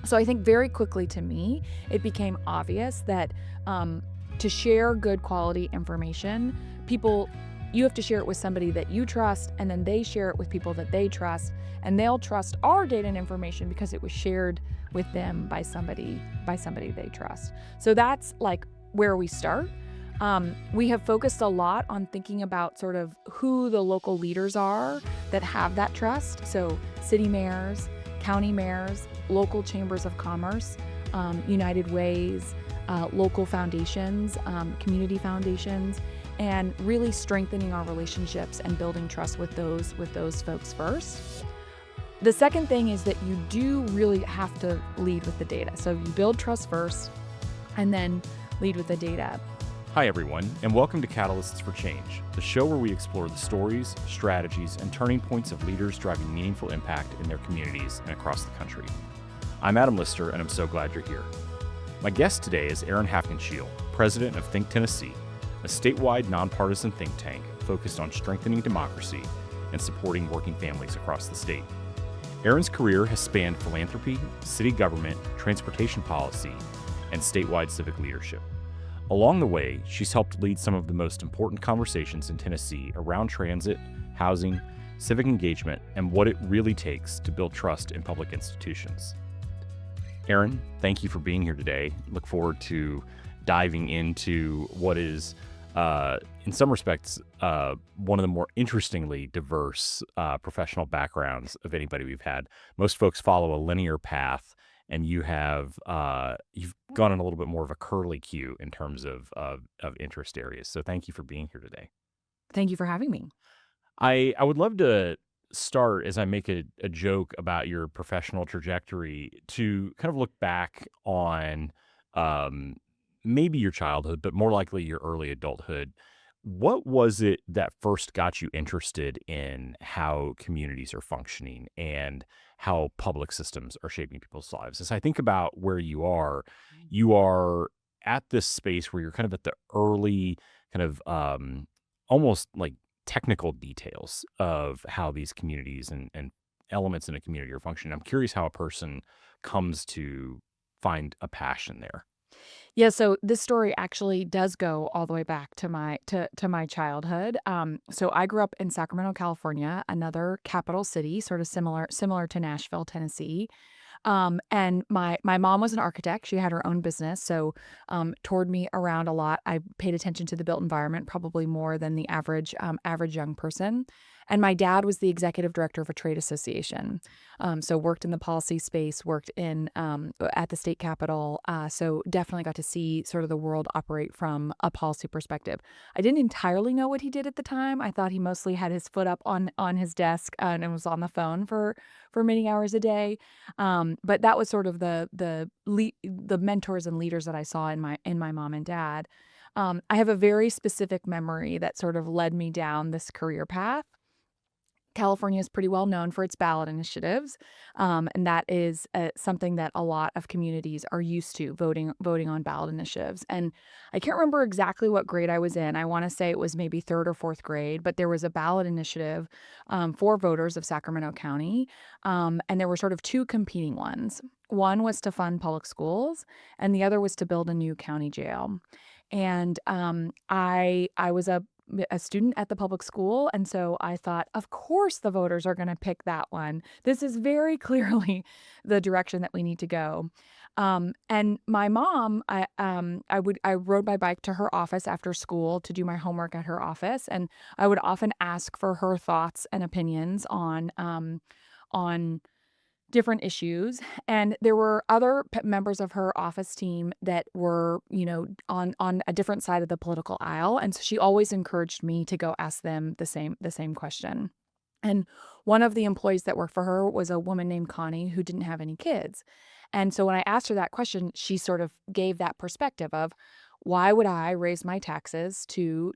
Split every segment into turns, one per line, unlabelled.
So I think very quickly to me, it became obvious that to share good quality information, you have to share it with somebody that you trust, and then they share it with people that they trust, and they'll trust our data and information because it was shared with them by somebody they trust. So that's like where we start. We have focused a lot on thinking about sort of who the local leaders are that have that trust. So city mayors, county mayors, local chambers of commerce, United Ways, local foundations, community foundations, and really strengthening our relationships and building trust with those folks first. The second thing is that you do really have to lead with the data. So you build trust first and then lead with the data.
Hi, everyone, and welcome to Catalysts for Change, the show where we explore the stories, strategies, and turning points of leaders driving meaningful impact in their communities and across the country. I'm Adam Lister, and I'm so glad you're here. My guest today is Erin Hafkenschiel, president of ThinkTennessee, a statewide nonpartisan think tank focused on strengthening democracy and supporting working families across the state. Erin's career has spanned philanthropy, city government, transportation policy, and statewide civic leadership. Along the way, she's helped lead some of the most important conversations in Tennessee around transit, housing, civic engagement, and what it really takes to build trust in public institutions. Erin, thank you for being here today. Look forward to diving into what is, in some respects, one of the more interestingly diverse professional backgrounds of anybody we've had. Most folks follow a linear path, and you've gone in a little bit more of a curlicue in terms of interest areas. So thank you for being here today.
Thank you for having me.
I would love to start, as I make a joke about your professional trajectory, to kind of look back on maybe your childhood, but more likely your early adulthood. What was it that first got you interested in how communities are functioning and how public systems are shaping people's lives? As I think about where you are at this space where you're kind of at the early kind of almost like technical details of how these communities and elements in a community are functioning. I'm curious how a person comes to find a passion there.
Yeah, so this story actually does go all the way back to my childhood. So I grew up in Sacramento, California, another capital city, sort of similar to Nashville, Tennessee. And my mom was an architect. She had her own business, so toured me around a lot. I paid attention to the built environment probably more than the average young person. And my dad was the executive director of a trade association, so worked in the policy space, worked in at the state capitol. So definitely got to see sort of the world operate from a policy perspective. I didn't entirely know what he did at the time. I thought he mostly had his foot up on his desk and was on the phone for many hours a day. But that was sort of the mentors and leaders that I saw in my mom and dad. I have a very specific memory that sort of led me down this career path. California is pretty well known for its ballot initiatives, and that is something that a lot of communities are used to, voting on ballot initiatives. And I can't remember exactly what grade I was in. I want to say it was maybe third or fourth grade, but there was a ballot initiative for voters of Sacramento County, and there were sort of two competing ones. One was to fund public schools, and the other was to build a new county jail. And I was a student at the public school, and so I thought, of course the voters are going to pick that one. This is very clearly the direction that we need to go. And my mom, I rode my bike to her office after school to do my homework at her office, and I would often ask for her thoughts and opinions on different issues. And there were other members of her office team that were, on a different side of the political aisle. And so she always encouraged me to go ask them the same question. And one of the employees that worked for her was a woman named Connie who didn't have any kids. And so when I asked her that question, she sort of gave that perspective of, why would I raise my taxes to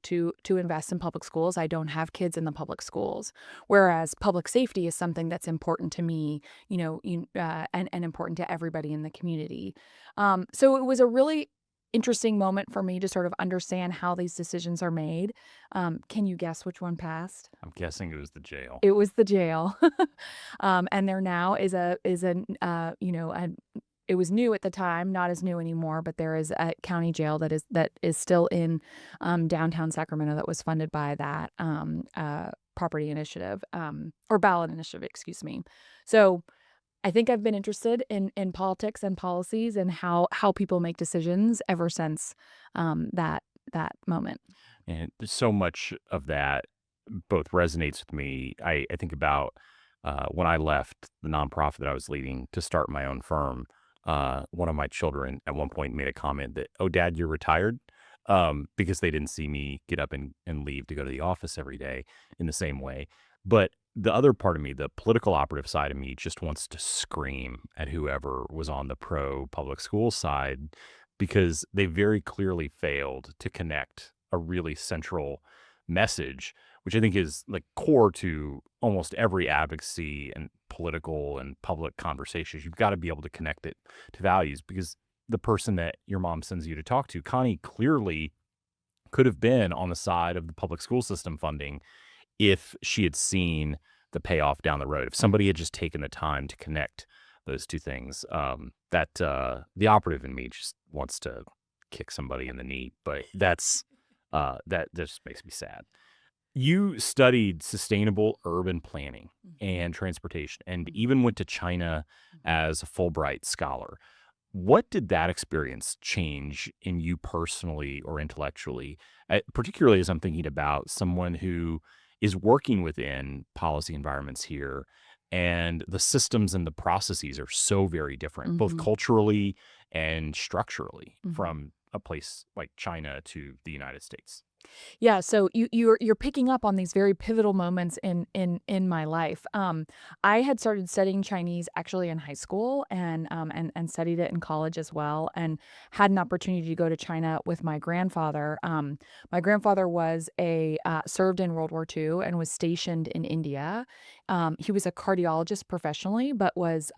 invest in public schools? I don't have kids in the public schools. Whereas public safety is something that's important to me, and important to everybody in the community. So it was a really interesting moment for me to sort of understand how these decisions are made. Can you guess which one passed?
I'm guessing it was the jail.
It was the jail. And there now is a it was new at the time, not as new anymore, but there is a county jail that is still in downtown Sacramento that was funded by that property initiative or ballot initiative, excuse me. So I think I've been interested in politics and policies and how people make decisions ever since that moment.
And there's so much of that both resonates with me. I think about when I left the nonprofit that I was leading to start my own firm. One of my children at one point made a comment that, "Oh, Dad, you're retired," because they didn't see me get up and leave to go to the office every day in the same way. But the other part of me, the political operative side of me, just wants to scream at whoever was on the pro public school side because they very clearly failed to connect a really central message, which I think is like core to almost every advocacy and political and public conversations. You've got to be able to connect it to values because the person that your mom sends you to talk to, Connie, clearly could have been on the side of the public school system funding if she had seen the payoff down the road. If somebody had just taken the time to connect those two things, the operative in me just wants to kick somebody in the knee, but that just makes me sad. You studied sustainable urban planning
Mhm.
and transportation and
Mhm.
even went to China
Mhm.
as a Fulbright scholar. What did that experience change in you personally or intellectually? Particularly as I'm thinking about someone who is working within policy environments here, and the systems and the processes are so very different, both
Mhm.
culturally and structurally,
Mhm.
from a place like China to the United States.
Yeah, so you're picking up on these very pivotal moments in my life. I had started studying Chinese actually in high school and studied it in college as well, and had an opportunity to go to China with my grandfather. My grandfather was a served in World War II and was stationed in India. He was a cardiologist professionally, but was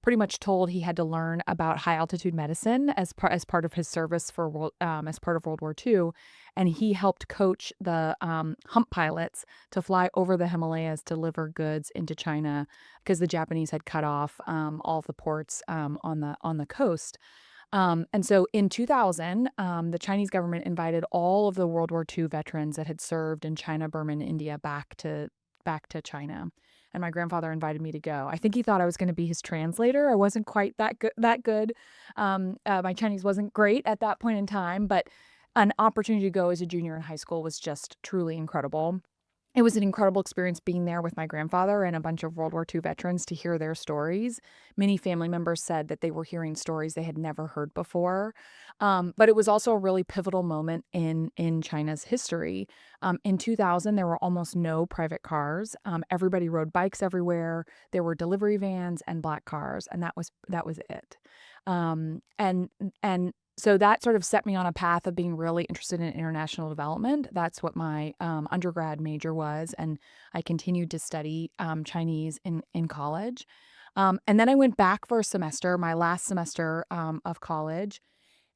pretty much told he had to learn about high altitude medicine as part of his service for as part of World War II, and he helped coach the hump pilots to fly over the Himalayas to deliver goods into China because the Japanese had cut off all the ports on the coast. And so in 2000, the Chinese government invited all of the World War II veterans that had served in China, Burma, and India back to China. And my grandfather invited me to go. I think he thought I was going to be his translator. I wasn't quite that good. My Chinese wasn't great at that point in time, but an opportunity to go as a junior in high school was just truly incredible. It was an incredible experience being there with my grandfather and a bunch of World War II veterans to hear their stories. Many family members said that they were hearing stories they had never heard before. But it was also a really pivotal moment in China's history. In 2000, there were almost no private cars. Everybody rode bikes everywhere. There were delivery vans and black cars, and that was it. And so that sort of set me on a path of being really interested in international development. That's what my undergrad major was, and I continued to study Chinese in college. And then I went back for a semester, my last semester of college,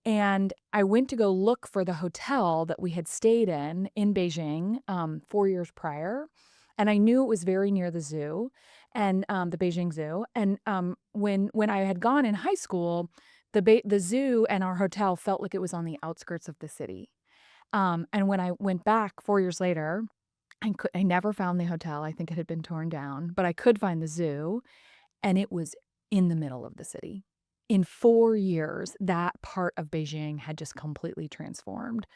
and I went to go look for the hotel that we had stayed in Beijing 4 years prior. And I knew it was very near the zoo and the Beijing Zoo. And when I had gone in high school, the zoo and our hotel felt like it was on the outskirts of the city. And when I went back 4 years later, I never found the hotel. I think it had been torn down, but I could find the zoo, and it was in the middle of the city. In 4 years, that part of Beijing had just completely transformed.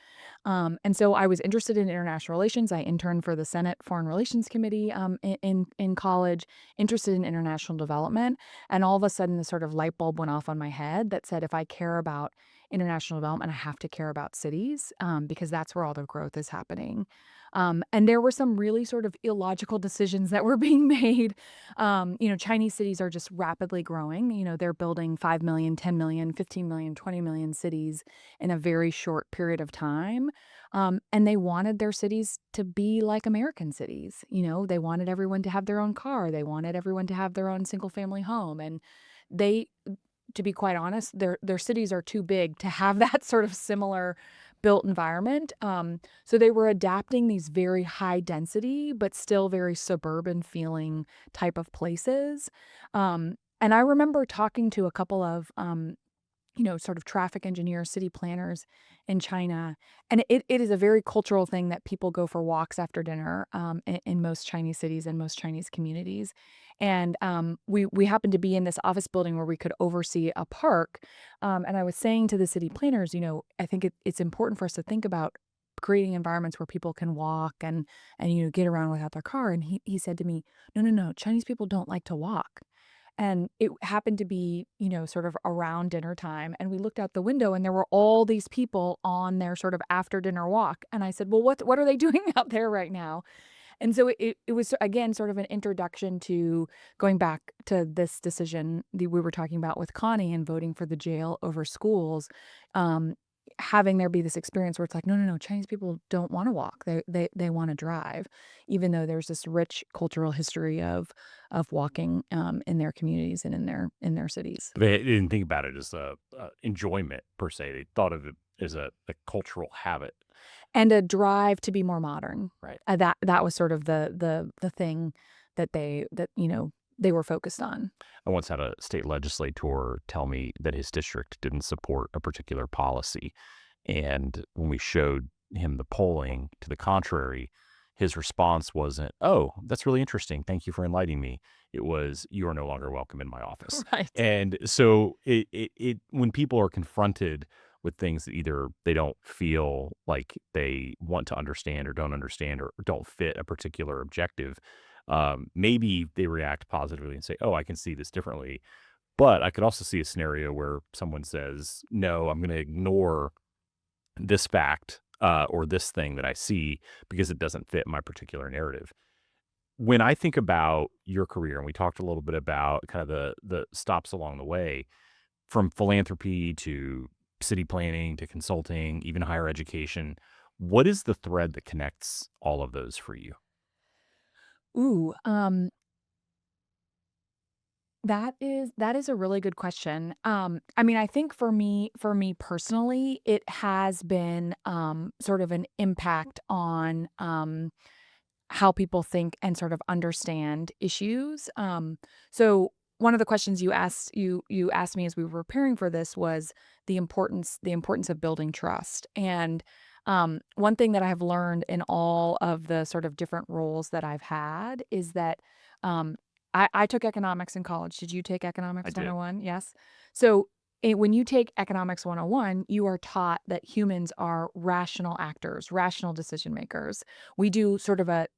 And so I was interested in international relations. I interned for the Senate Foreign Relations Committee in college, interested in international development. And all of a sudden, the sort of light bulb went off on my head that said, if I care about international development, I have to care about cities because that's where all the growth is happening. And there were some really sort of illogical decisions that were being made. Chinese cities are just rapidly growing. They're building 5 million, 10 million, 15 million, 20 million cities in a very short period of time. And they wanted their cities to be like American cities. They wanted everyone to have their own car. They wanted everyone to have their own single family home. And they, to be quite honest, their cities are too big to have that sort of similar built environment. So they were adapting these very high density, but still very suburban feeling type of places. And I remember talking to a couple of, sort of traffic engineers, city planners in China. And it is a very cultural thing that people go for walks after dinner in most Chinese cities and most Chinese communities. And we happened to be in this office building where we could oversee a park. And I was saying to the city planners, I think it's important for us to think about creating environments where people can walk and get around without their car. And he said to me, no, no, no, Chinese people don't like to walk. And it happened to be, sort of around dinner time, and we looked out the window and there were all these people on their sort of after dinner walk. And I said, "Well, what are they doing out there right now?" And so it was again sort of an introduction to going back to this decision that we were talking about with Connie and voting for the jail over schools. Um, Having there be this experience where it's like, no, no, no, Chinese people don't want to walk. They want to drive, even though there's this rich cultural history of walking in their communities and in their cities.
They didn't think about it as a enjoyment per se. They thought of it as a cultural habit.
And a drive to be more modern.
Right.
That was sort of the thing that they were focused on.
I once had a state legislator tell me that his district didn't support a particular policy. And when we showed him the polling to the contrary, his response wasn't, "Oh, that's really interesting. Thank you for enlightening me." It was, "You are no longer welcome in my office."
Right.
And so when people are confronted with things that either they don't feel like they want to understand or don't fit a particular objective, maybe they react positively and say, "Oh, I can see this differently." But I could also see a scenario where someone says, "No, I'm going to ignore this fact or this thing that I see because it doesn't fit my particular narrative." When I think about your career, and we talked a little bit about kind of the stops along the way, from philanthropy to city planning to consulting, even higher education, what is the thread that connects all of those for you?
Ooh, that is a really good question. I mean, I think for me personally, it has been sort of an impact on how people think and sort of understand issues. So one of the questions you asked me as we were preparing for this was the importance of building trust. And one thing that I have learned in all of the sort of different roles that I've had is that um, I took economics in college. Did you take
I
economics
did.
101? Yes. So when you take economics 101, you are taught that humans are rational actors, rational decision makers. We do sort of a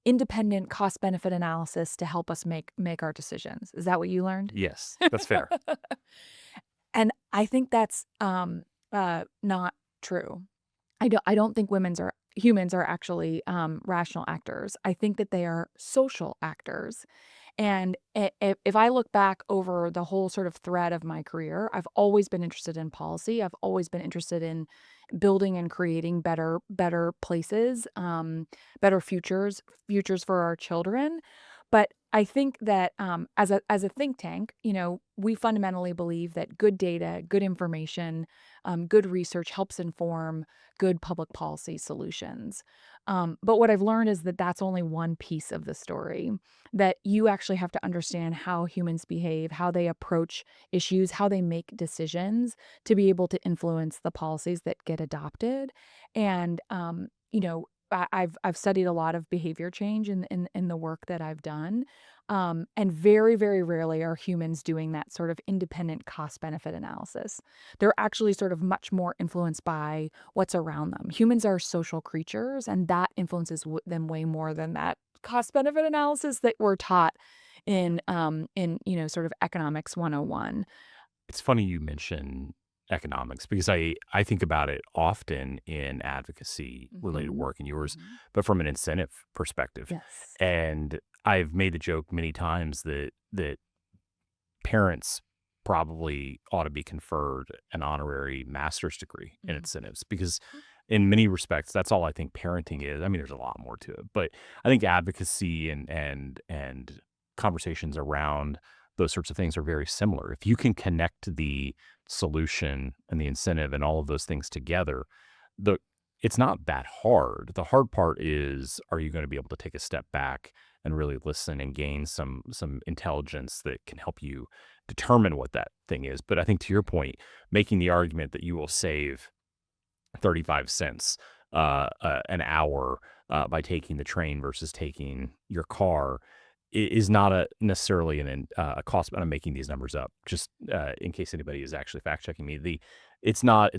independent cost benefit analysis to help us make our decisions. Is that what you learned?
Yes, that's fair.
And I think that's not true. I don't think humans are actually rational actors. I think that they are social actors. And if I look back over the whole sort of thread of my career, I've always been interested in policy. I've always been interested in building and creating better places, better futures for our children. But I think that as a think tank, we fundamentally believe that good data, good information, good research helps inform good public policy solutions. But what I've learned is that that's only one piece of the story, that you actually have to understand how humans behave, how they approach issues, how they make decisions to be able to influence the policies that get adopted. And, I've studied a lot of behavior change in the work that I've done. And very, very rarely are humans doing that sort of independent cost benefit analysis. They're actually sort of much more influenced by what's around them. Humans are social creatures, and that influences them way more than that cost benefit analysis that we're taught in sort of economics 101.
It's funny you mention economics because I think about it often in advocacy related
Mhm.
work and yours,
Mhm.
but from an incentive perspective.
Yes.
And I've made the joke many times that parents probably ought to be conferred an honorary master's degree in
Mhm.
incentives because in many respects that's all I think parenting is. I mean there's a lot more to it, but I think advocacy and conversations around those sorts of things are very similar. If you can connect the solution and the incentive and all of those things together, the it's not that hard. The hard part is, are you going to be able to take a step back and really listen and gain some intelligence that can help you determine what that thing is. But I think to your point, making the argument that you will save 35 cents an hour by taking the train versus taking your car is not necessarily a cost. But I'm making these numbers up just in case anybody is actually fact checking me. It's not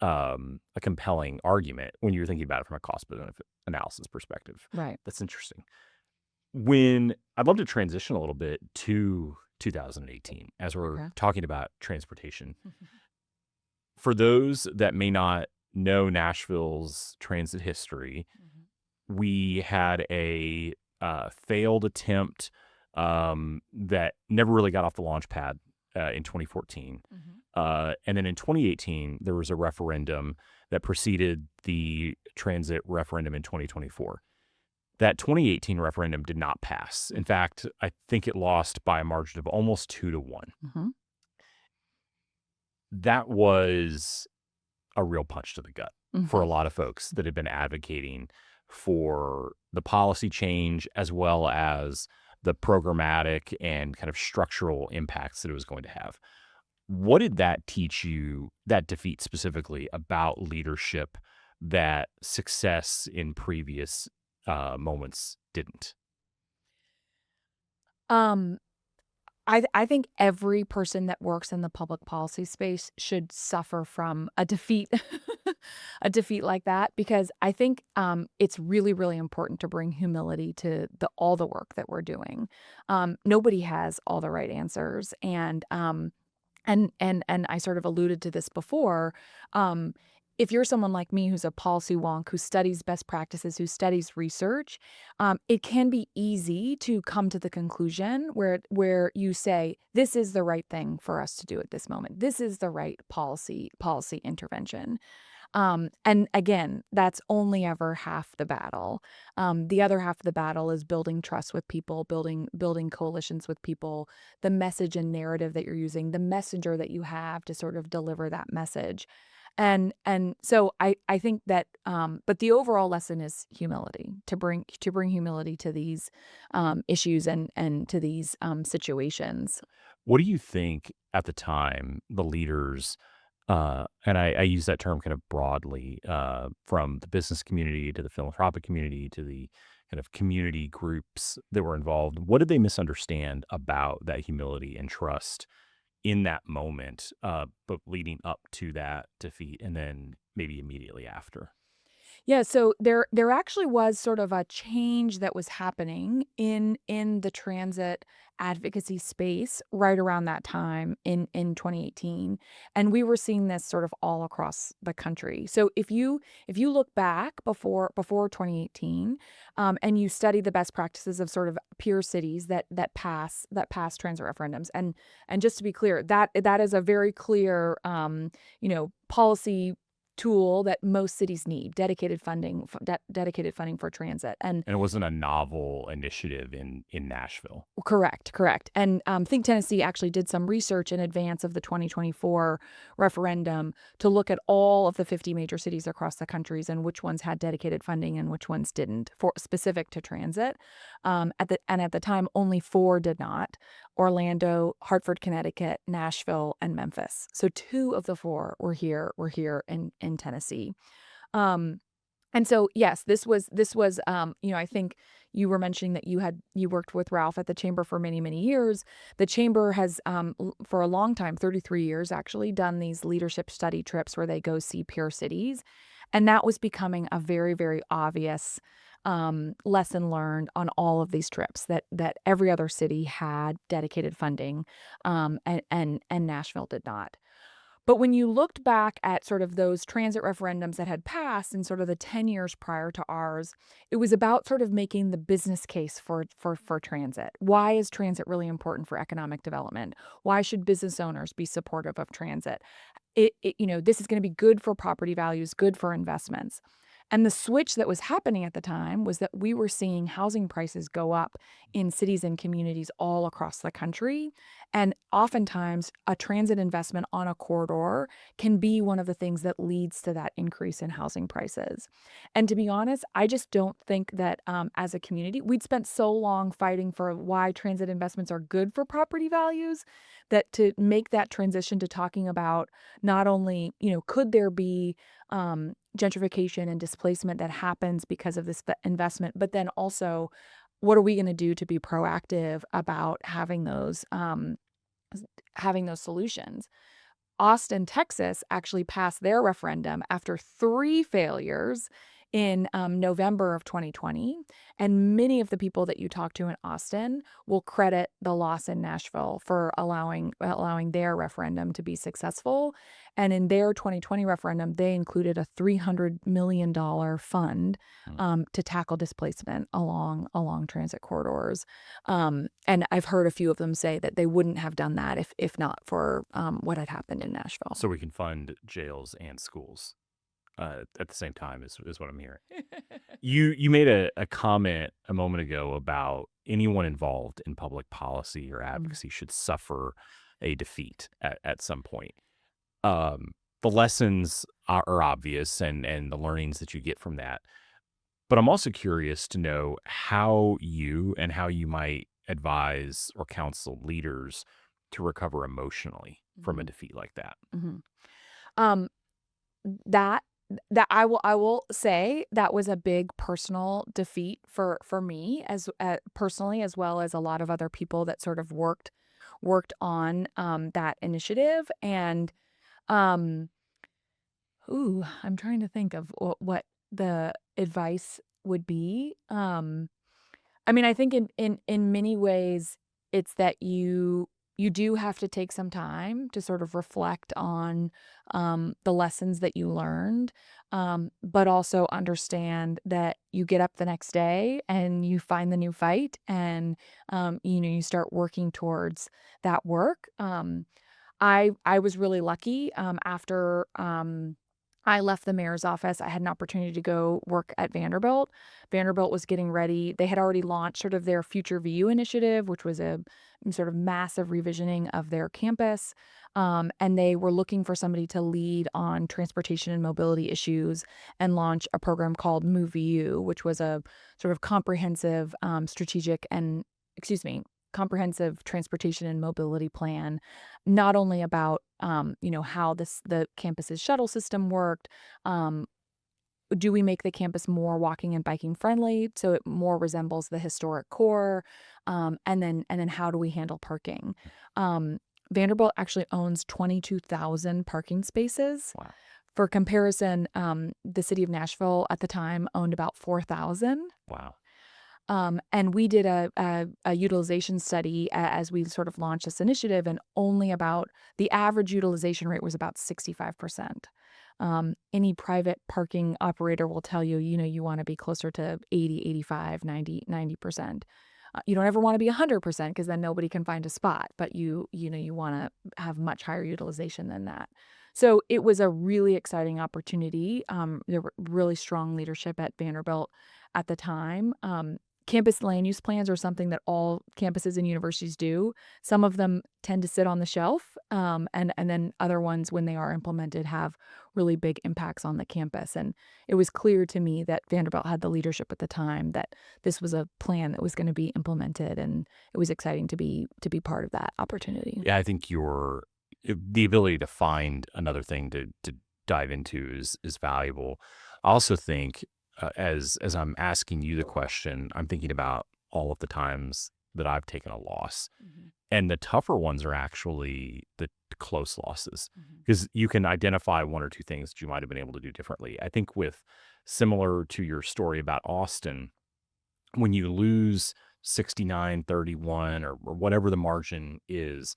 a compelling argument when you're thinking about it from a cost benefit analysis perspective.
Right.
That's interesting. When I'd love to transition a little bit to 2018 as we're
Okay.
talking about transportation. For those that may not know Nashville's transit history, we had a failed attempt that never really got off the launch pad in 2014. And then in 2018, there was a referendum that preceded the transit referendum in 2024. That 2018 referendum did not pass. In fact, I think it lost by a margin of almost 2-1.
Mhm.
That was a real punch to the gut for a
Mhm.
lot of folks that had been advocating for the policy change as well as the programmatic and kind of structural impacts that it was going to have. What did that teach you, that defeat specifically, about leadership that success in previous moments didn't?
Um, I think every person that works in the public policy space should suffer from a defeat, a defeat like that, because I think it's really, really important to bring humility to all the work that we're doing. Nobody has all the right answers, and I sort of alluded to this before. Um, if you're someone like me who's a policy wonk, who studies best practices, who studies research, it can be easy to come to the conclusion where you say, this is the right thing for us to do at this moment. This is the right policy intervention. And again, that's only ever half the battle. The other half of the battle is building trust with people, building coalitions with people, the message and narrative that you're using, the messenger that you have to sort of deliver that message. And so I think that but the overall lesson is humility, to bring humility to these issues and to these situations.
What do you think at the time the leaders, and I use that term kind of broadly, from the business community to the philanthropic community to the kind of community groups that were involved, what did they misunderstand about that humility and trust in that moment, but leading up to that defeat and then maybe immediately after?
Yeah, so there actually was sort of a change that was happening in the transit advocacy space right around that time in 2018, and we were seeing this sort of all across the country. So if you look back before 2018, and you study the best practices of sort of peer cities that pass transit referendums, and just to be clear, that is a very clear policy tool that most cities need, dedicated funding for transit. And
And it wasn't a novel initiative in Nashville.
correct. And Think Tennessee actually did some research in advance of the 2024 referendum to look at all of the 50 major cities across the countries and which ones had dedicated funding and which ones didn't, for specific to transit. At the time, only four did not: Orlando, Hartford, Connecticut, Nashville, and Memphis. So two of the four were here in Tennessee. Um, and so, yes, this was, I think you were mentioning that you worked with Ralph at the chamber for many, many years. The chamber has, for a long time, 33 years actually, done these leadership study trips where they go see peer cities. And that was becoming a very, very obvious lesson learned on all of these trips, that every other city had dedicated funding, and Nashville did not. But when you looked back at sort of those transit referendums that had passed in sort of the 10 years prior to ours, it was about sort of making the business case for transit. Why is transit really important for economic development? Why should business owners be supportive of transit? This is going to be good for property values, good for investments. And the switch that was happening at the time was that we were seeing housing prices go up in cities and communities all across the country. And oftentimes, a transit investment on a corridor can be one of the things that leads to that increase in housing prices. And to be honest, I just don't think that as a community, we'd spent so long fighting for why transit investments are good for property values that to make that transition to talking about not only, could there be gentrification and displacement that happens because of this investment, but then also what are we going to do to be proactive about having those solutions? Austin, Texas actually passed their referendum after 3 failures in November of 2020. And many of the people that you talk to in Austin will credit the loss in Nashville for allowing their referendum to be successful. And in their 2020 referendum, they included a $300 million fund
Mm.
to tackle displacement along transit corridors. And I've heard a few of them say that they wouldn't have done that if not for what had happened in Nashville.
So we can fund jails and schools at the same time is what I'm hearing. You made a comment a moment ago about anyone involved in public policy or
Mm.
advocacy should suffer a defeat at some point. Um, the lessons are obvious and the learnings that you get from that. But I'm also curious to know how you might advise or counsel leaders to recover emotionally from a
Mhm.
defeat like that.
Mhm. Um, that that I will say that was a big personal defeat for me as personally, as well as a lot of other people that sort of worked on that initiative. And um I'm trying to think of what the advice would be. I mean, I think in many ways, it's that you do have to take some time to sort of reflect on the lessons that you learned, but also understand that you get up the next day and you find the new fight, and you start working towards that work. I was really lucky after. I left the mayor's office. I had an opportunity to go work at Vanderbilt. Vanderbilt was getting ready. They had already launched sort of their Future View initiative, which was a sort of massive revisioning of their campus. And they were looking for somebody to lead on transportation and mobility issues and launch a program called Move U, which was a sort of comprehensive comprehensive transportation and mobility plan, not only about how the campus's shuttle system worked. Do we make the campus more walking and biking friendly so it more resembles the historic core? And then how do we handle parking? Um, Vanderbilt actually owns 22,000 parking spaces.
Wow.
For comparison, the city of Nashville at the time owned about 4,000.
Wow.
And we did a utilization study as we sort of launched this initiative, and only about the average utilization rate was about 65%. Any private parking operator will tell you, you want to be closer to 80, 85, 90%. You don't ever want to be 100% because then nobody can find a spot, but you want to have much higher utilization than that. So it was a really exciting opportunity. There were really strong leadership at Vanderbilt at the time. Campus land use plans are something that all campuses and universities do. Some of them tend to sit on the shelf, and then other ones, when they are implemented, have really big impacts on the campus. And it was clear to me that Vanderbilt had the leadership at the time that this was a plan that was going to be implemented, and it was exciting to be part of that opportunity.
Yeah, I think the ability to find another thing to dive into is valuable. I also think as I'm asking you the question, I'm thinking about all of the times that I've taken a loss.
Mhm,
And the tougher ones are actually the close losses
mhm,
because you can identify one or two things that you might have been able to do differently. I think with similar to your story about Austin, when you lose 69-31 or whatever the margin is,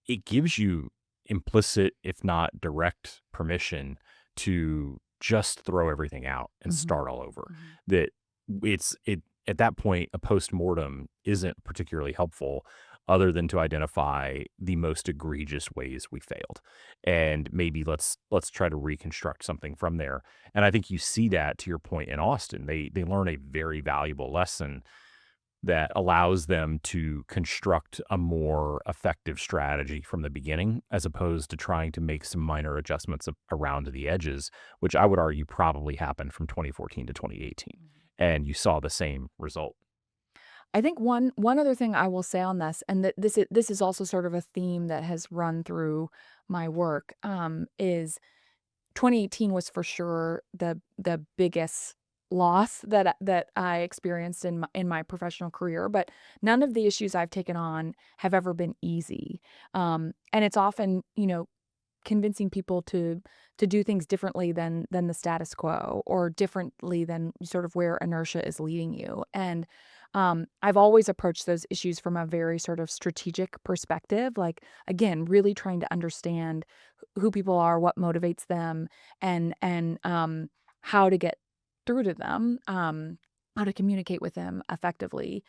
it gives you implicit, if not direct permission to just throw everything out and
mhm,
start all over.
mhm,
That it at that point, a post-mortem isn't particularly helpful. other than to identify the most egregious ways we failed. And maybe let's try to reconstruct something from there. And I think you see that, to your point, in Austin. They learn a very valuable lesson that allows them to construct a more effective strategy from the beginning, as opposed to trying to make some minor adjustments around the edges, which I would argue probably happened from 2014 to 2018. And you saw the same result.
I think one other thing I will say on this, and that this is also sort of a theme that has run through my work, is 2018 was for sure the biggest loss that I experienced in my professional career, but none of the issues I've taken on have ever been easy. And it's often, convincing people to do things differently than the status quo, or differently than sort of where inertia is leading you. And I've always approached those issues from a very sort of strategic perspective, like, again, really trying to understand who people are, what motivates them, and how to get through to them, how to communicate with them effectively.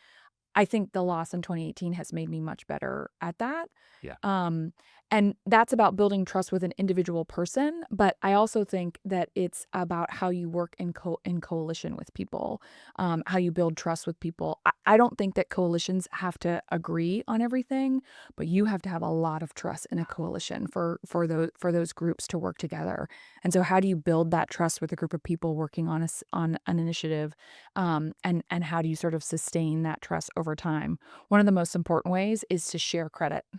I think the loss in 2018 has made me much better at that.
Yeah.
Um, and that's about building trust with an individual person, but I also think that it's about how you work in coalition with people, how you build trust with people. I don't think that coalitions have to agree on everything, but you have to have a lot of trust in a coalition for those groups to work together. And so, how do you build that trust with a group of people working on an initiative, and how do you sort of sustain that trust over time? One of the most important ways is to share credit
Mhm.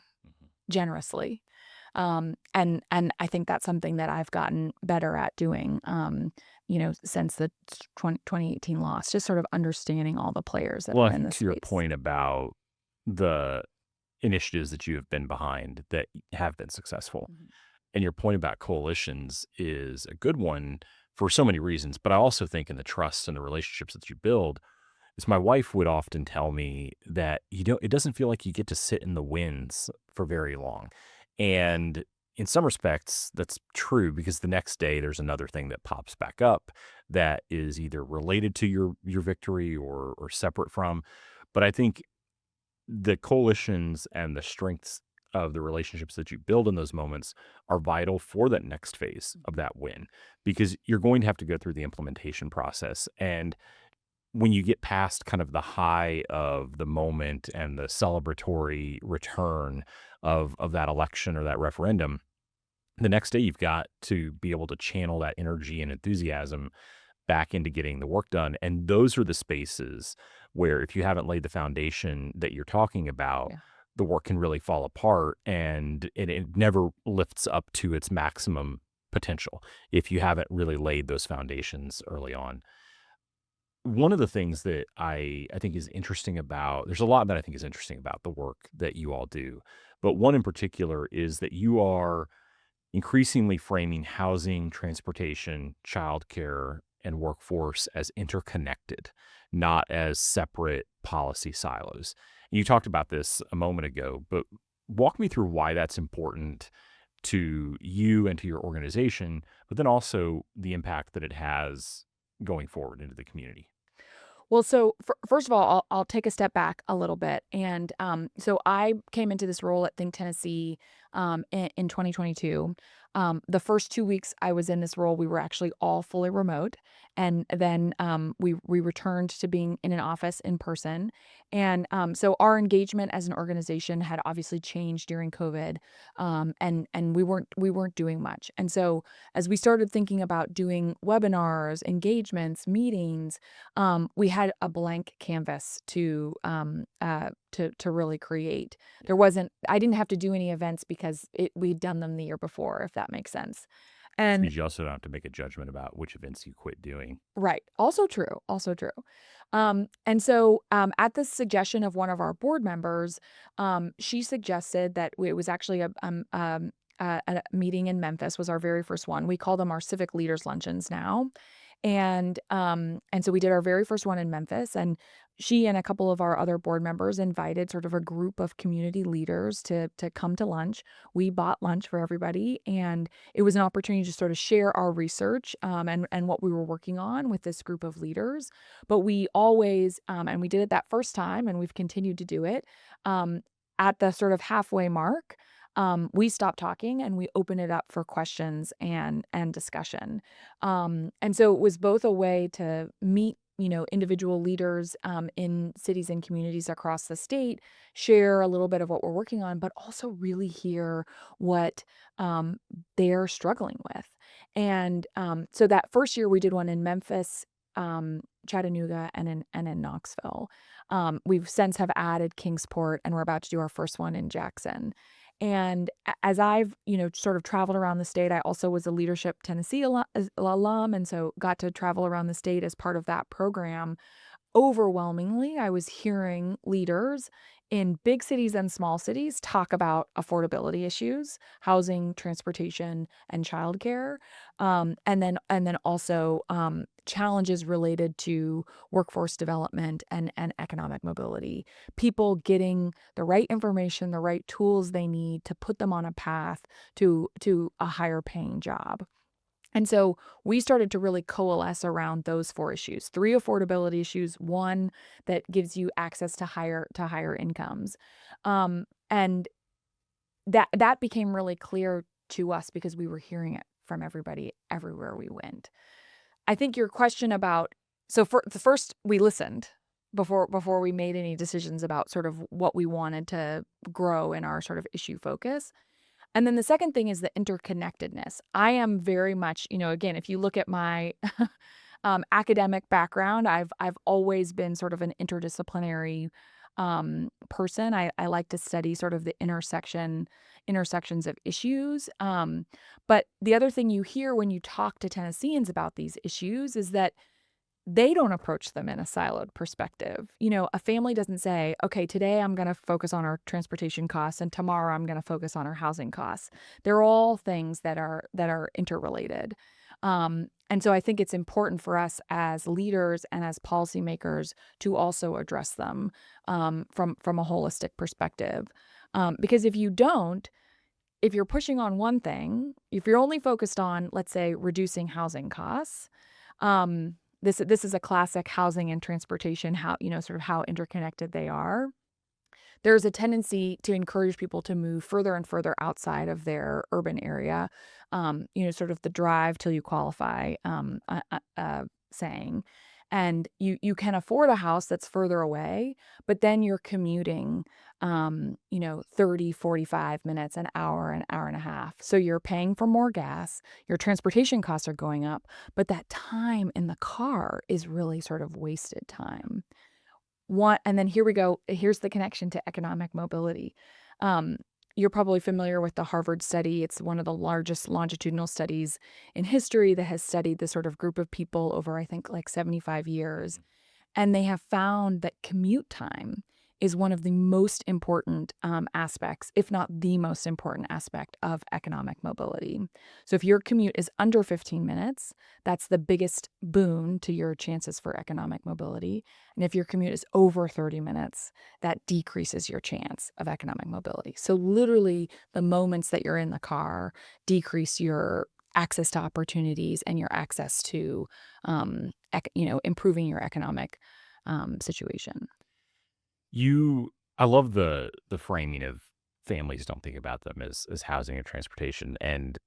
generously. And I think that's something that I've gotten better at doing, since the 2018 loss, just sort of understanding all the players that
Well,
are
I
in
think
this
to your
space.
point about the initiatives that you have been behind that have been successful,
Mhm.
and your point about coalitions is a good one for so many reasons. But I also think in the trust and the relationships that you build, is my wife would often tell me that it doesn't feel like you get to sit in the winds for very long. And in some respects, that's true, because the next day there's another thing that pops back up that is either related to your victory or separate from. But I think the coalitions and the strengths of the relationships that you build in those moments are vital for that next phase of that win, because you're going to have to go through the implementation process. And when you get past kind of the high of the moment and the celebratory return of that election or that referendum, the next day you've got to be able to channel that energy and enthusiasm back into getting the work done. And those are the spaces where, if you haven't laid the foundation that you're talking about,
Yeah.
the work can really fall apart, and it never lifts up to its maximum potential if you haven't really laid those foundations early on. One of the things that I think is interesting about, there's a lot that I think is interesting about the work that you all do, but one in particular is that you are increasingly framing housing, transportation, childcare, and workforce as interconnected, not as separate policy silos. You talked about this a moment ago, but walk me through why that's important to you and to your organization, but then also the impact that it has going forward into the community.
Well, so first of all, I'll take a step back a little bit, and so I came into this role at Think Tennessee in 2022. The first 2 weeks I was in this role, we were actually all fully remote, and then we returned to being in an office in person, and so our engagement as an organization had obviously changed during COVID, and we weren't doing much, and so as we started thinking about doing webinars, engagements, meetings, we had a blank canvas to really create. There wasn't I didn't have to do any events because we'd done them the year before, if that makes sense.
Which
And
means you also don't have to make a judgment about which events you quit doing.
right, also true, also true. And so, at the suggestion of one of our board members, she suggested that it was actually a meeting in Memphis was our very first one. We call them our civic leaders luncheons now. And so we did our very first one in Memphis, and she and a couple of our other board members invited sort of a group of community leaders to come to lunch. We bought lunch for everybody, and it was an opportunity to sort of share our research, and what we were working on with this group of leaders. But we always, and we did it that first time, and we've continued to do it. at the sort of halfway mark, we stop talking and we open it up for questions and discussion. And so it was both a way to meet, individual leaders in cities and communities across the state, share a little bit of what we're working on, but also really hear what they're struggling with. And so that first year we did one in Memphis, Chattanooga, and in Knoxville. We've since have added Kingsport, and we're about to do our first one in Jackson. And as I've, sort of traveled around the state, I also was a Leadership Tennessee alum, and so got to travel around the state as part of that program. Overwhelmingly, I was hearing leaders in big cities and small cities talk about affordability issues, housing, transportation, and childcare, and then also challenges related to workforce development and economic mobility. People getting the right information, the right tools they need to put them on a path to a higher paying job. And so we started to really coalesce around those four issues: three affordability issues, one that gives you access to higher incomes. And that became really clear to us because we were hearing it from everybody everywhere we went. I think your question about, so for the first, we listened before we made any decisions about sort of what we wanted to grow in our sort of issue focus. And then the second thing is the interconnectedness. I am very much, again, if you look at my academic background, I've always been sort of an interdisciplinary person. I like to study sort of the intersections of issues. But the other thing you hear when you talk to Tennesseans about these issues is that they don't approach them in a siloed perspective. A family doesn't say, okay, today I'm going to focus on our transportation costs and tomorrow I'm going to focus on our housing costs. They're all things that are interrelated. And so I think it's important for us as leaders and as policymakers to also address them from a holistic perspective. Because if you don't, if you're pushing on one thing, if you're only focused on, let's say, reducing housing costs, this is a classic housing and transportation, how, sort of how interconnected they are. There's a tendency to encourage people to move further and further outside of their urban area, sort of the drive till you qualify saying. And you can afford a house that's further away, but then you're commuting, 30, 45 minutes, an hour and a half. So you're paying for more gas, your transportation costs are going up, but that time in the car is really sort of wasted time. And then here we go. Here's the connection to economic mobility. You're probably familiar with the Harvard study. It's one of the largest longitudinal studies in history that has studied this sort of group of people over, I think, like 75 years. And they have found that commute time is one of the most important aspects, if not the most important aspect of economic mobility. So if your commute is under 15 minutes, that's the biggest boon to your chances for economic mobility. And if your commute is over 30 minutes, that decreases your chance of economic mobility. So literally the moments that you're in the car decrease your access to opportunities and your access to, improving your economic situation.
I love the framing of families don't think about them as housing and transportation, and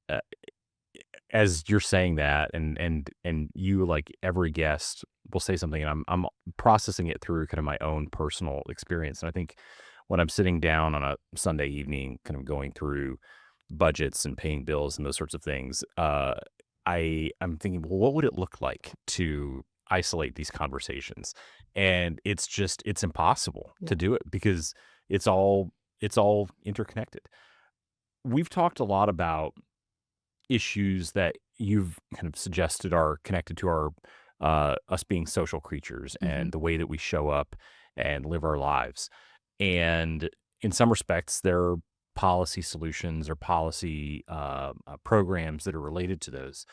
as you're saying that, and you, like every guest will say something, and I'm processing it through kind of my own personal experience. And I think when I'm sitting down on a Sunday evening, kind of going through budgets and paying bills and those sorts of things, I'm thinking, well, what would it look like to isolate these conversations? And it's impossible
Yeah.
to do it because it's all interconnected. We've talked a lot about issues that you've kind of suggested are connected to our us being social creatures
Mhm.
and the way that we show up and live our lives. And in some respects, there are policy solutions or policy programs that are related to those,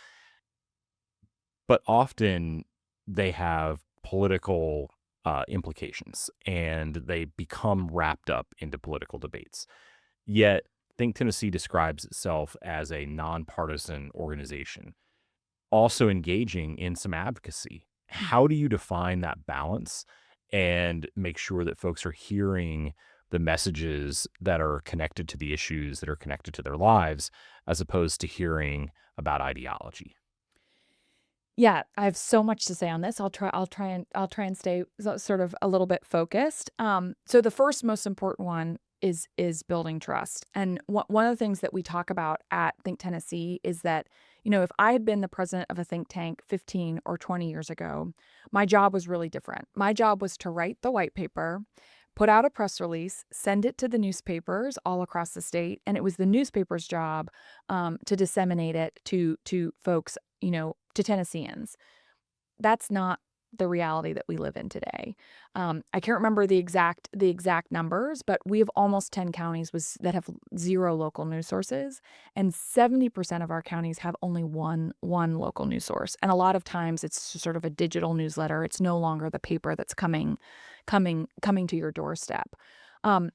but often they have political implications and they become wrapped up into political debates. Yet, Think Tennessee describes itself as a nonpartisan organization, also engaging in some advocacy. How do you define that balance and make sure that folks are hearing the messages that are connected to the issues that are connected to their lives, as opposed to hearing about ideology?
Yeah, I have so much to say on this. I'll try and stay sort of a little bit focused. So the first most important one is building trust. And one of the things that we talk about at Think Tennessee is that, if I had been the president of a think tank 15 or 20 years ago, my job was really different. My job was to write the white paper, put out a press release, send it to the newspapers all across the state, and it was the newspaper's job to disseminate it to folks, to Tennesseans. That's not the reality that we live in today. I can't remember the exact numbers, but we have almost 10 counties that have zero local news sources, and 70% of our counties have only one local news source. And a lot of times it's sort of a digital newsletter. It's no longer the paper that's coming to your doorstep.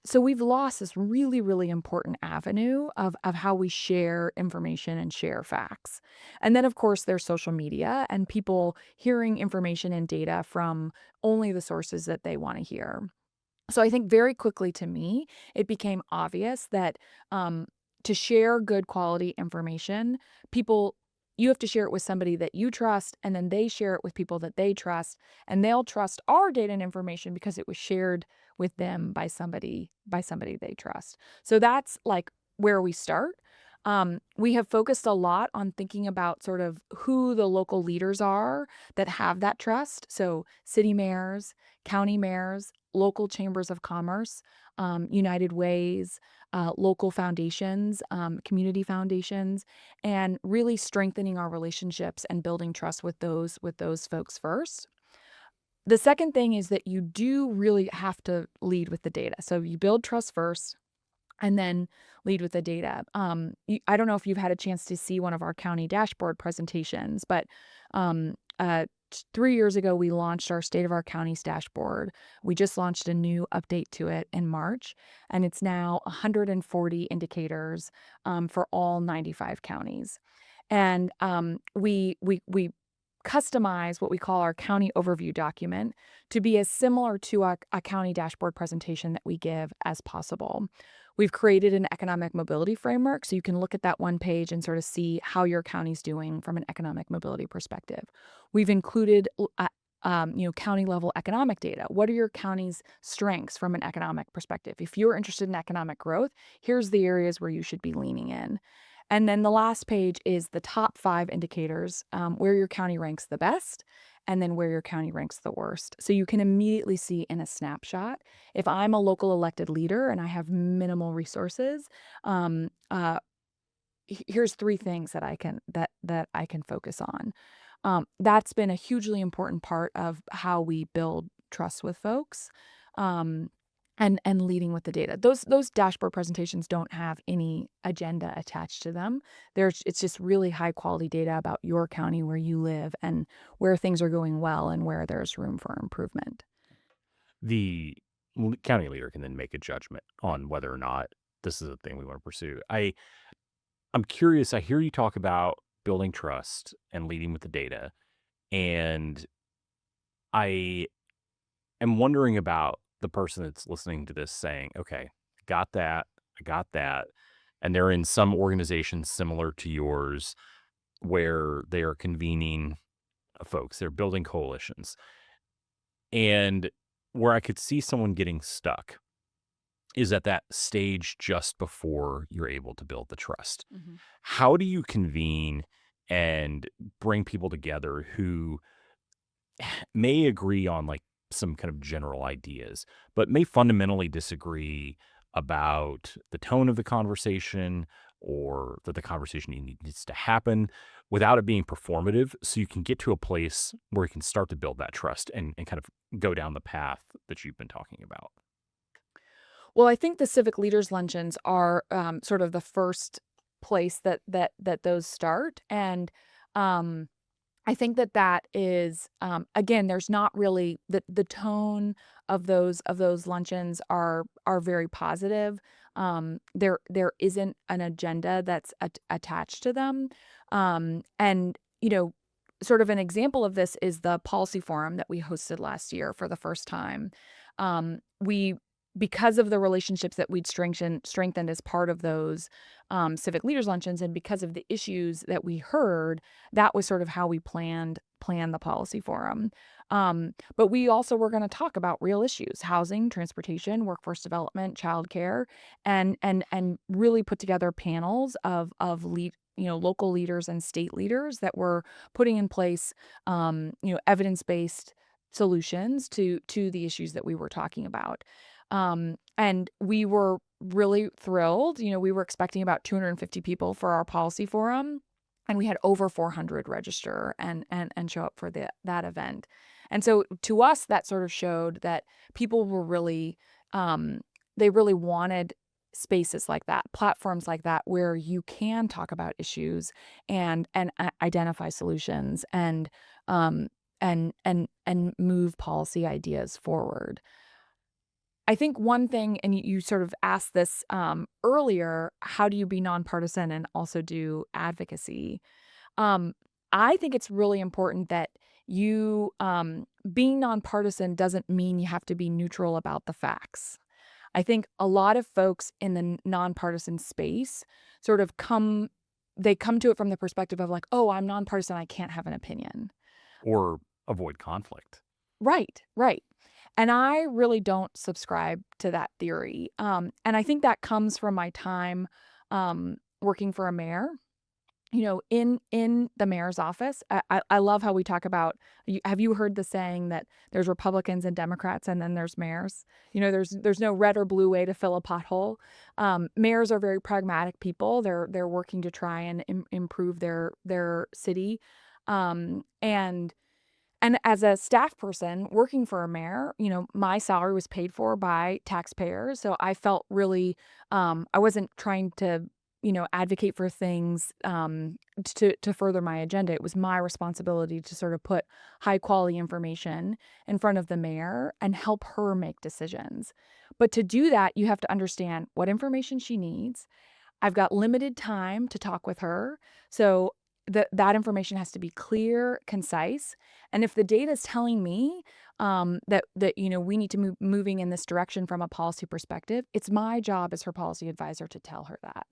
So we've lost this really, really important avenue of how we share information and share facts. And then, of course, there's social media and people hearing information and data from only the sources that they want to hear. So I think very quickly to me, it became obvious that to share good quality information, people you have to share it with somebody that you trust, and then they share it with people that they trust, and they'll trust our data and information because it was shared with them by somebody they trust. So that's like where we start. We have focused a lot on thinking about sort of who the local leaders are that have that trust. So city mayors, county mayors, local chambers of commerce, United Ways, local foundations, community foundations, and really strengthening our relationships and building trust with those folks first. The second thing is that you do really have to lead with the data. So you build trust first and then lead with the data. I don't know if you've had a chance to see one of our county dashboard presentations, but um, 3 years ago, we launched our State of Our Counties dashboard. We just launched a new update to it in March, and it's now 140 indicators for all 95 counties. And we customize what we call our county overview document to be as similar to a county dashboard presentation that we give as possible. We've created an economic mobility framework so you can look at that one page and sort of see how your county's doing from an economic mobility perspective. We've included county level economic data. What are your county's strengths from an economic perspective? If you're interested in economic growth, here's the areas where you should be leaning in. And then the last page is the top 5 indicators, where your county ranks the best and then where your county ranks the worst. So you can immediately see in a snapshot, if I'm a local elected leader and I have minimal resources, um, uh, here's 3 things that I can focus on. That's been a hugely important part of how we build trust with folks. Um, and leading with the data. Those dashboard presentations don't have any agenda attached to them. It's just really high quality data about your county, where you live, and where things are going well and where there's room for improvement.
The county leader can then make a judgment on whether or not this is a thing we want to pursue. I'm curious. I hear you talk about building trust and leading with the data, and I am wondering about the person that's listening to this saying, "Okay, got that. I got that." And they're in some organization similar to yours where they are convening folks, they're building coalitions. And where I could see someone getting stuck is at that stage just before you're able to build the trust.
Mhm.
How do you convene and bring people together who may agree on like some kind of general ideas, but may fundamentally disagree about the tone of the conversation or that the conversation needs to happen without it being performative, so you can get to a place where you can start to build that trust and kind of go down the path that you've been talking about.
Well, I think the civic leaders luncheons are sort of the first place that those start, and um, I think that is, again, there's not really the tone of those luncheons are very positive. There isn't an agenda that's attached to them. And sort of an example of this is the policy forum that we hosted last year for the first time. We because of the relationships that we'd strengthened as part of those civic leaders luncheons, and because of the issues that we heard, that was sort of how we planned the policy forum. But we also were going to talk about real issues: housing, transportation, workforce development, childcare, and really put together panels of local leaders and state leaders that were putting in place evidence-based solutions to the issues that we were talking about. And we were really thrilled. We were expecting about 250 people for our policy forum, and we had over 400 register and show up for that event. And so to us, that sort of showed that people were really, they really wanted spaces like that, platforms like that, where you can talk about issues and identify solutions um, and move policy ideas forward. I think one thing, and you sort of asked this earlier, how do you be nonpartisan and also do advocacy? Um, I think it's really important that you being nonpartisan doesn't mean you have to be neutral about the facts. I think a lot of folks in the nonpartisan space sort of they come to it from the perspective of like, oh, I'm nonpartisan, I can't have an opinion.
Or avoid conflict.
Right, right. And I really don't subscribe to that theory. And I think that comes from my time working for a mayor. In the mayor's office, I love how we talk about. Have you heard the saying that there's Republicans and Democrats, and then there's mayors? There's no red or blue way to fill a pothole. Mayors are very pragmatic people. They're working to try and improve their city, and as a staff person working for a mayor, my salary was paid for by taxpayers. So I felt really, I wasn't trying to, advocate for things to further my agenda. It was my responsibility to sort of put high quality information in front of the mayor and help her make decisions. But to do that, you have to understand what information she needs. I've got limited time to talk with her. So that information has to be clear, concise. And if the data is telling me that we need to moving in this direction from a policy perspective, it's my job as her policy advisor to tell her that.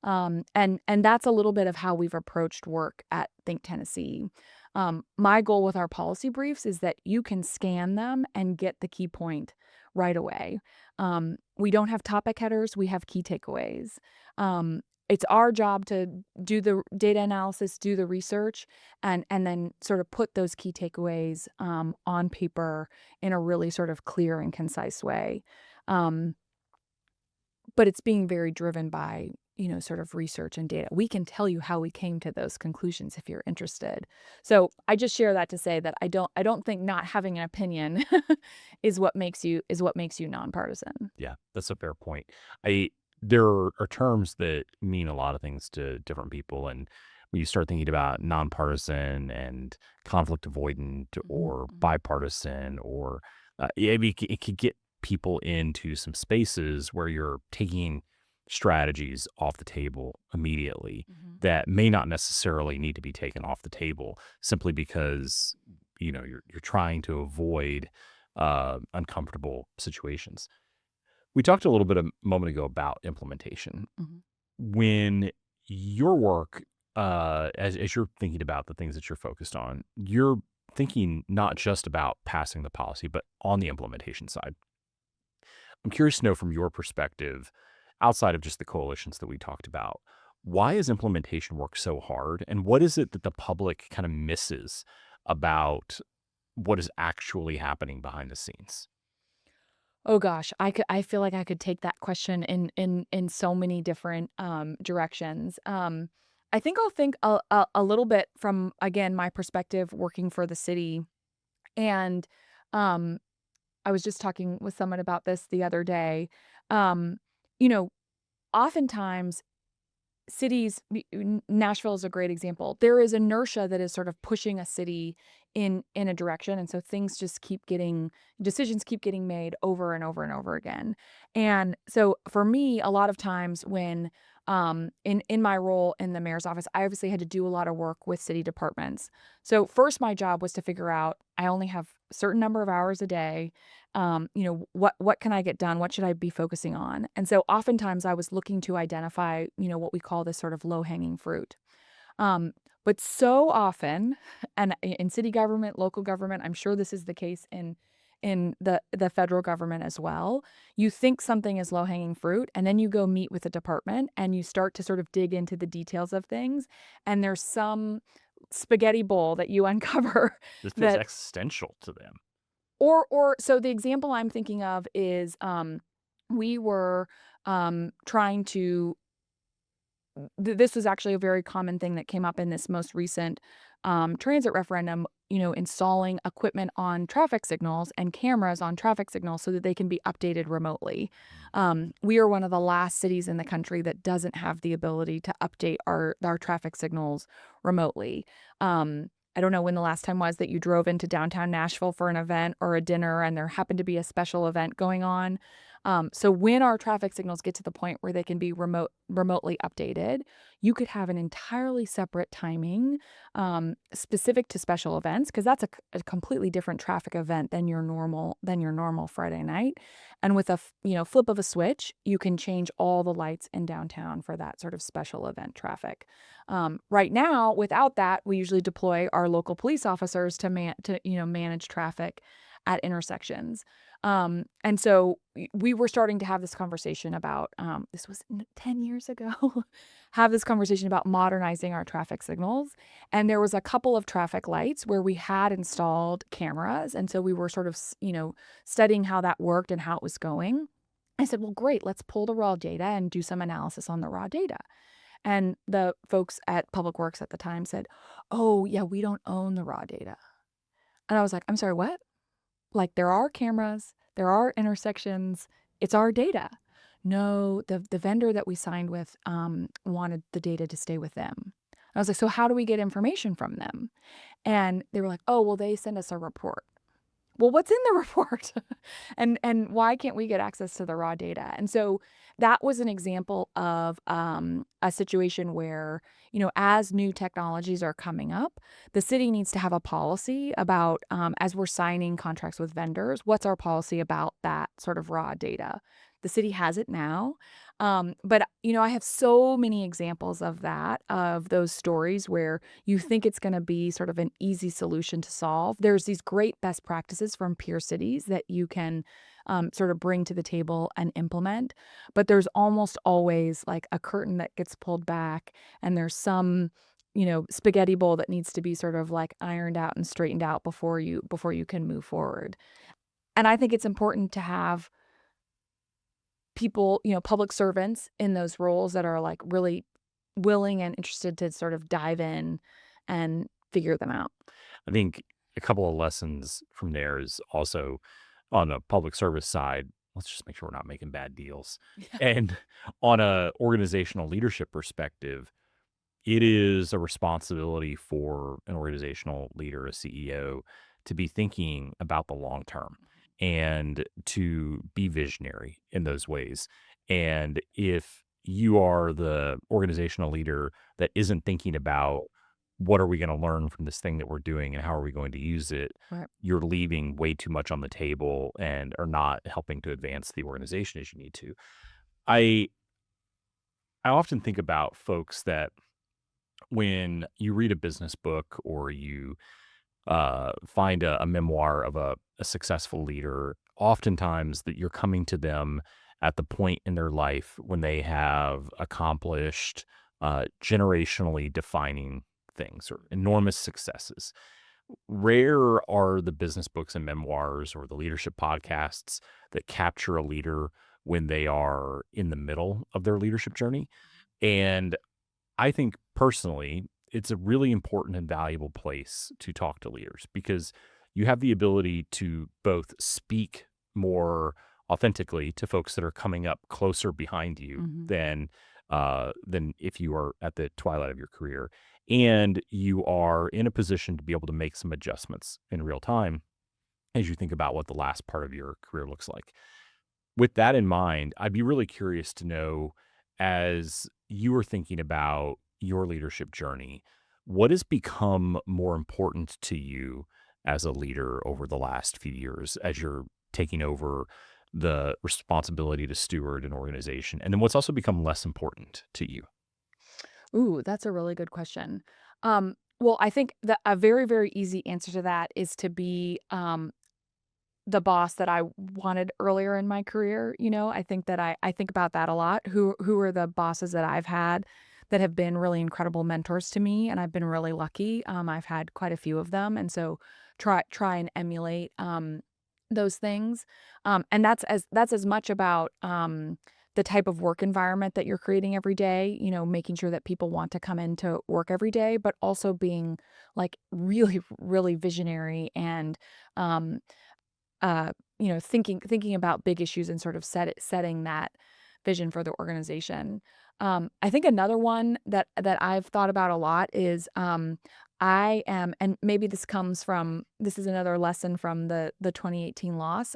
And that's a little bit of how we've approached work at Think Tennessee. My goal with our policy briefs is that you can scan them and get the key point right away. We don't have topic headers, we have key takeaways. It's our job to do the data analysis, do the research, and then sort of put those key takeaways on paper in a really sort of clear and concise way. But it's being very driven by, sort of research and data. We can tell you how we came to those conclusions if you're interested. So I just share that to say that I don't think not having an opinion is what makes you nonpartisan.
Yeah, that's a fair point. There are terms that mean a lot of things to different people, and when you start thinking about nonpartisan and conflict avoidant
Mhm,
or
mhm,
bipartisan, or it could get people into some spaces where you're taking strategies off the table immediately
mhm.
that may not necessarily need to be taken off the table simply because you're trying to avoid uncomfortable situations. We talked a little bit a moment ago about implementation.
Mhm.
When your work, as you're thinking about the things that you're focused on, you're thinking not just about passing the policy, but on the implementation side. I'm curious to know from your perspective, outside of just the coalitions that we talked about, why is implementation work so hard? And what is it that the public kind of misses about what is actually happening behind the scenes?
Oh gosh, I feel like I could take that question in so many different directions. I think I'll think a little bit from, again, my perspective working for the city. And um I was just talking with someone about this the other day. Um you know, Oftentimes Nashville is a great example. There is inertia that is sort of pushing a city in a direction, and so decisions keep getting made over and over and over again. And so for me, a lot of times when In my role in the mayor's office, I obviously had to do a lot of work with city departments. So first, my job was to figure out I only have a certain number of hours a day. What can I get done? What should I be focusing on? And so oftentimes I was looking to identify, what we call this sort of low hanging fruit. Um, but so often, and in city government, local government, I'm sure this is the case in the federal government as well. You think something is low hanging fruit, and then you go meet with a department, and you start to sort of dig into the details of things, and there's some spaghetti bowl that you uncover
This feels
that
existential to them.
or so the example I'm thinking of is we were trying to this was actually a very common thing that came up in this most recent transit referendum, installing equipment on traffic signals and cameras on traffic signals so that they can be updated remotely. We are one of the last cities in the country that doesn't have the ability to update our traffic signals remotely. I don't know when the last time was that you drove into downtown Nashville for an event or a dinner and there happened to be a special event going on. So when our traffic signals get to the point where they can be remotely updated, you could have an entirely separate timing specific to special events because that's a completely different traffic event than your normal Friday night. And with flip of a switch, you can change all the lights in downtown for that sort of special event traffic. Right now, without that, we usually deploy our local police officers to manage traffic at intersections. And so we were starting to have this conversation about this was 10 years ago, have this conversation about modernizing our traffic signals. And there was a couple of traffic lights where we had installed cameras. And so we were sort of, studying how that worked and how it was going. I said, well, great, let's pull the raw data and do some analysis on the raw data. And the folks at Public Works at the time said, oh, yeah, we don't own the raw data. And I was like, I'm sorry, what? Like, there are cameras, there are intersections, it's our data. No, the vendor that we signed with, wanted the data to stay with them. I was like, "So how do we get information from them?" And they were like, "Oh, well, they send us a report." Well, what's in the report? And why can't we get access to the raw data? And so that was an example of a situation where, as new technologies are coming up, the city needs to have a policy about, as we're signing contracts with vendors, what's our policy about that sort of raw data? The city has it now. But, I have so many examples of those stories where you think it's going to be sort of an easy solution to solve. There's these great best practices from peer cities that you can sort of bring to the table and implement. But there's almost always like a curtain that gets pulled back, and there's some spaghetti bowl that needs to be sort of like ironed out and straightened out before you can move forward. And I think it's important to have people, public servants in those roles that are like really willing and interested to sort of dive in and figure them out.
I think a couple of lessons from there is also on a public service side, let's just make sure we're not making bad deals. And on a organizational leadership perspective, it is a responsibility for an organizational leader, a CEO, to be thinking about the long term and to be visionary in those ways. And if you are the organizational leader that isn't thinking about what are we going to learn from this thing that we're doing and how are we going to use it,
Right.
you're leaving way too much on the table and are not helping to advance the organization as you need to. I I often think about folks that when you read a business book or you find a memoir of a successful leader, oftentimes that you're coming to them at the point in their life when they have accomplished generationally defining things or enormous successes. Rare are the business books and memoirs or the leadership podcasts that capture a leader when they are in the middle of their leadership journey. And I think personally, it's a really important and valuable place to talk to leaders because you have the ability to both speak more authentically to folks that are coming up closer behind you
Mhm.
than if you are at the twilight of your career, and you are in a position to be able to make some adjustments in real time as you think about what the last part of your career looks like. With that in mind, I'd be really curious to know as you were thinking about your leadership journey, what has become more important to you as a leader over the last few years as you're taking over the responsibility to steward an organization? And then what's also become less important to you?
Ooh, that's a really good question. Well, I think that a very, very easy answer to that is to be the boss that I wanted earlier in my career. I think that I think about that a lot. Who are the bosses that I've had that have been really incredible mentors to me, and I've been really lucky. I've had quite a few of them, and so try and emulate those things. And that's as much about the type of work environment that you're creating every day. Making sure that people want to come into work every day, but also being like really, really visionary and um, thinking about big issues and sort of setting that vision for the organization. I think another one that I've thought about a lot is I am, and maybe this is another lesson from the 2018 loss.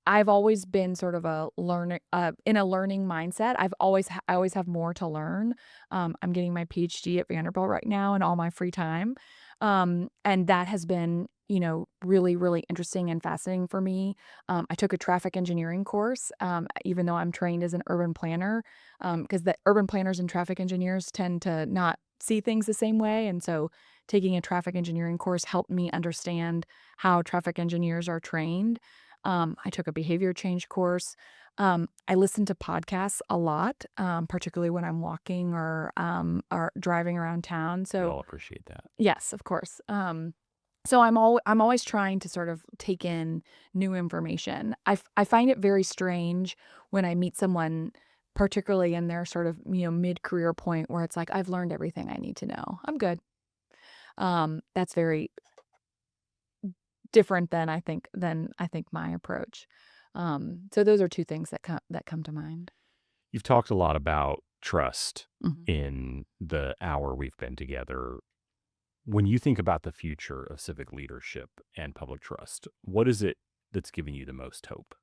I've always been sort of a learner in a learning mindset. I always have more to learn. I'm getting my PhD at Vanderbilt right now in all my free time. And that has been, really, really interesting and fascinating for me. I took a traffic engineering course, even though I'm trained as an urban planner, because the urban planners and traffic engineers tend to not see things the same way. And so taking a traffic engineering course helped me understand how traffic engineers are trained. I took a behavior change course. I listen to podcasts a lot, particularly when I'm walking or driving around town.
We
So
all appreciate that.
yes, of course. So I'm always trying to sort of take in new information. I find it very strange when I meet someone, particularly in their sort of mid career point, where it's like I've learned everything I need to know. I'm good. That's very different than I think my approach. So those are two things that come to mind.
You've talked a lot about trust
Mhm.
in the hour we've been together. When you think about the future of civic leadership and public trust, what is it that's giving you the most hope?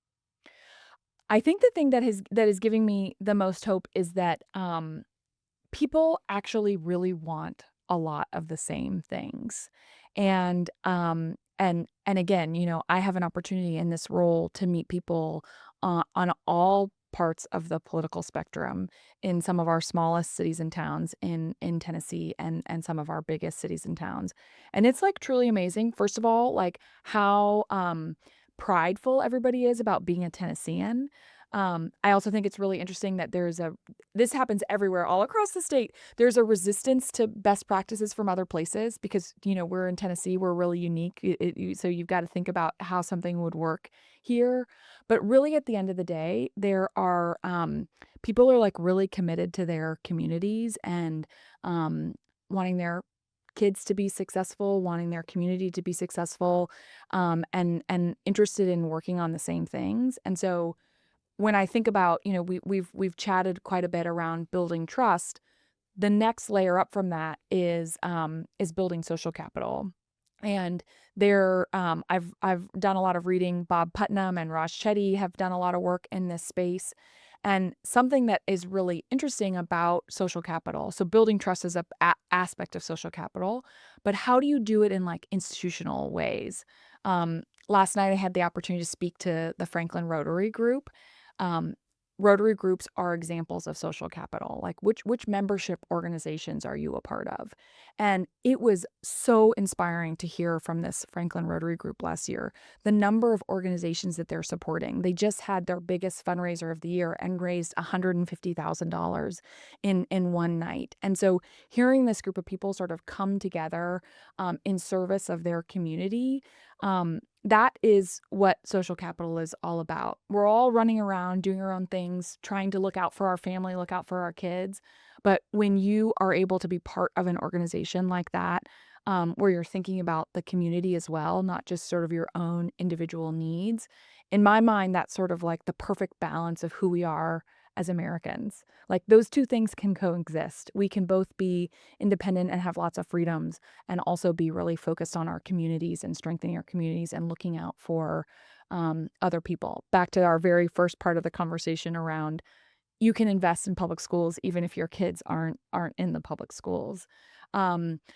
I think the thing that is giving me the most hope is that people actually really want a lot of the same things. And again, I have an opportunity in this role to meet people on all parts of the political spectrum in some of our smallest cities and towns in Tennessee and some of our biggest cities and towns. And it's like truly amazing. First of all, like how prideful everybody is about being a Tennessean. I also think it's really interesting that this happens everywhere, all across the state. There's a resistance to best practices from other places because, we're in Tennessee, we're really unique. So you've got to think about how something would work here. But really, at the end of the day, there are people are like really committed to their communities and um, wanting their kids to be successful, wanting their community to be successful, and interested in working on the same things. And so when I think about, we've chatted quite a bit around building trust. The next layer up from that is building social capital. And I've done a lot of reading. Bob Putnam and Raj Chetty have done a lot of work in this space. And something that is really interesting about social capital. So building trust is a aspect of social capital, but how do you do it in like institutional ways? Last night I had the opportunity to speak to the Franklin Rotary Group. Um, Rotary groups are examples of social capital. Like which membership organizations are you a part of? And it was so inspiring to hear from this Franklin Rotary Group last year, the number of organizations that they're supporting. They just had their biggest fundraiser of the year and raised $150,000 in one night. And so hearing this group of people sort of come together in service of their community, that is what social capital is all about. We're all running around doing our own things, trying to look out for our family, look out for our kids. But when you are able to be part of an organization like that, where you're thinking about the community as well, not just sort of your own individual needs, in my mind, that's sort of like the perfect balance of who we are as Americans. Like those two things can coexist. We can both be independent and have lots of freedoms and also be really focused on our communities and strengthening our communities and looking out for other people. Back to our very first part of the conversation around you can invest in public schools even if your kids aren't in the public schools.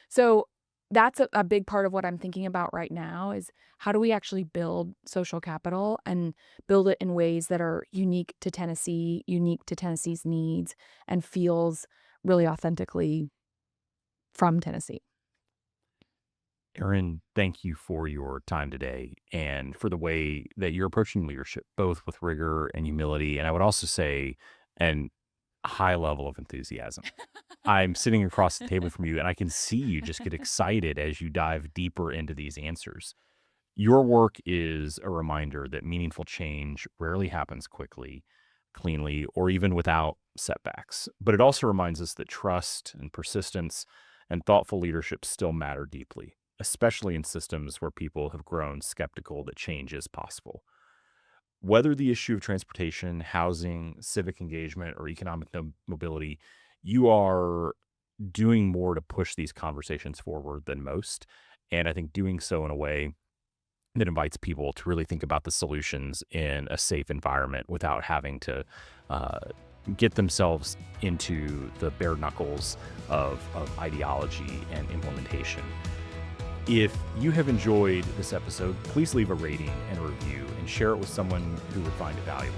So that's a big part of what I'm thinking about right now is how do we actually build social capital and build it in ways that are unique to Tennessee, unique to Tennessee's needs, and feels really authentically from Tennessee.
Erin, thank you for your time today and for the way that you're approaching leadership, both with rigor and humility. And I would also say, and a high level of enthusiasm. I'm sitting across the table from you and I can see you just get excited as you dive deeper into these answers. Your work is a reminder that meaningful change rarely happens quickly, cleanly, or even without setbacks. But it also reminds us that trust and persistence and thoughtful leadership still matter deeply, especially in systems where people have grown skeptical that change is possible. Whether the issue of transportation, housing, civic engagement, or economic mobility, you are doing more to push these conversations forward than most. And I think doing so in a way that invites people to really think about the solutions in a safe environment without having to uh, get themselves into the bare knuckles of ideology and implementation. If you have enjoyed this episode, please leave a rating and a review and share it with someone who would find it valuable.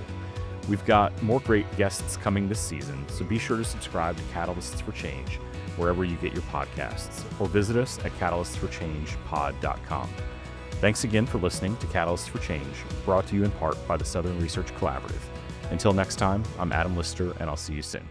We've got more great guests coming this season, so be sure to subscribe to Catalysts for Change wherever you get your podcasts, or visit us at catalystsforchangepod.com. Thanks again for listening to Catalysts for Change, brought to you in part by the Southern Research Collaborative. Until next time, I'm Adam Lister, and I'll see you soon.